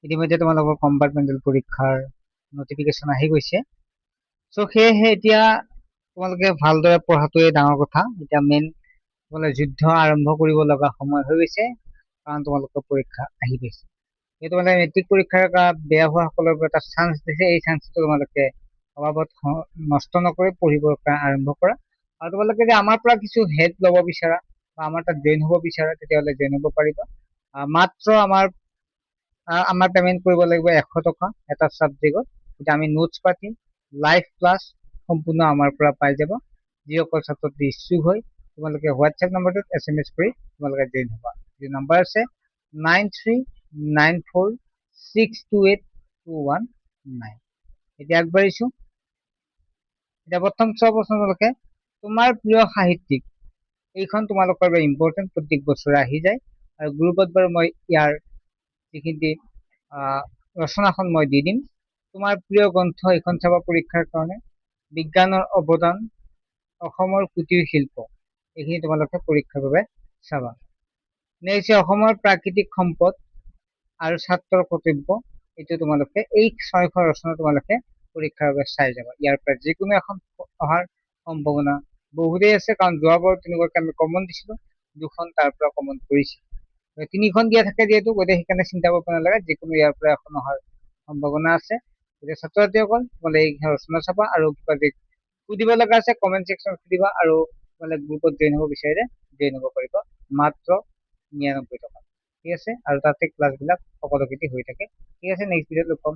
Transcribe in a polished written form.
ইতিমধ্যে তোমালোকৰ কম্পাৰ্টমেণ্টেল পৰীক্ষাৰ নটিফিকেশ্যন আহি গৈছে। চ' সেয়েহে এতিয়া তোমালোকে ভালদৰে পঢ়াটোৱে ডাঙৰ কথা। এতিয়া মেইন তোমালোকে যুদ্ধ আৰম্ভ কৰিব লগা সময় হৈ গৈছে, কাৰণ তোমালোকৰ পৰীক্ষা আহি গৈছে। এই তোমালোকে মেট্ৰিক পৰীক্ষাৰ বেয়া হোৱা সকলৰ পৰা এটা চান্স দিছে। এই চান্সটো তোমালোকে অভাৱত নষ্ট নকৰি পঢ়িবৰ কাৰণে আৰম্ভ কৰা। আৰু তোমালোকে যদি আমাৰ পৰা কিছু হেল্প ল'ব বিচাৰা বা আমাৰ তাত জইন হ'ব বিচাৰা, তেতিয়াহ'লে জইন হ'ব পাৰিবা। মাত্ৰ আমাৰ পেমেন্ট কৰিব লাগিব 100 টকা এটা ছাবজেক্টত। এতিয়া আমি নোটছ পাতি লাইভ ক্লাছ সম্পূৰ্ণ আমাৰ পৰা পাই যাব। যিসকল ছাত্ৰ ইচ্ছুক হয় তোমালোকে হোৱাটছএপ নম্বৰটোত SMS কৰি তোমালোকে জইন হ'বা। যি নম্বৰ আছে 9394628219। এতিয়া আগবাঢ়িছো। এতিয়া প্ৰথম প্ৰশ্ন তোমালোকে তোমাৰ প্ৰিয় সাহিত্যিক, এইখন তোমালোকৰ বাবে ইম্পৰ্টেণ্ট, প্ৰত্যেক বছৰে আহি যায়। আৰু গ্ৰুপত বাৰু মই ইয়াৰ যিখিনি ৰচনাখন মই দি দিম। তোমাৰ প্ৰিয় গ্ৰন্থ এইখন চাবা পৰীক্ষাৰ কাৰণে। বিজ্ঞানৰ অৱদান, অসমৰ কুটিৰ শিল্প, এইখিনি তোমালোকে পৰীক্ষাৰ বাবে চাবা। নেক্সট অসমৰ প্ৰাকৃতিক সম্পদ আৰু ছাত্ৰৰ কৰ্তব্য, এইটো তোমালোকে এই 6খন ৰচনা তোমালোকে পৰীক্ষাৰ বাবে চাই যাবা। ইয়াৰ পৰা যিকোনো এখন অহাৰ সম্ভাৱনা বহুতেই আছে, কাৰণ যোৱাবাৰ তেনেকুৱাকে আমি কমন দিছিলো, 2খন তাৰ পৰা কমন কৰিছিল। 3খন দিয়া থাকে যিহেতু, গতিকে সেইকাৰণে চিন্তা কৰিব নালাগে, যিকোনো ইয়াৰ পৰা এখন অহাৰ সম্ভাৱনা আছে। গতিকে ছাত্ৰ ছাত্ৰীসকল তোমালোকে এই ৰচনা চাবা, আৰু কিবা সুধিব লগা আছে কমেন্ট ছেকশ্যনত সুধিবা, আৰু তোমালোকে গ্ৰুপত জইন হ'ব বিচাৰিলে জইন হ'ব পাৰিবা মাত্ৰ 99 টকা। ঠিক আছে, আৰু তাতে ক্লাছবিলাক সকলোখিনি হৈ থাকে। ঠিক আছে, নেক্সট ভিডিঅ'ত লগ পাম।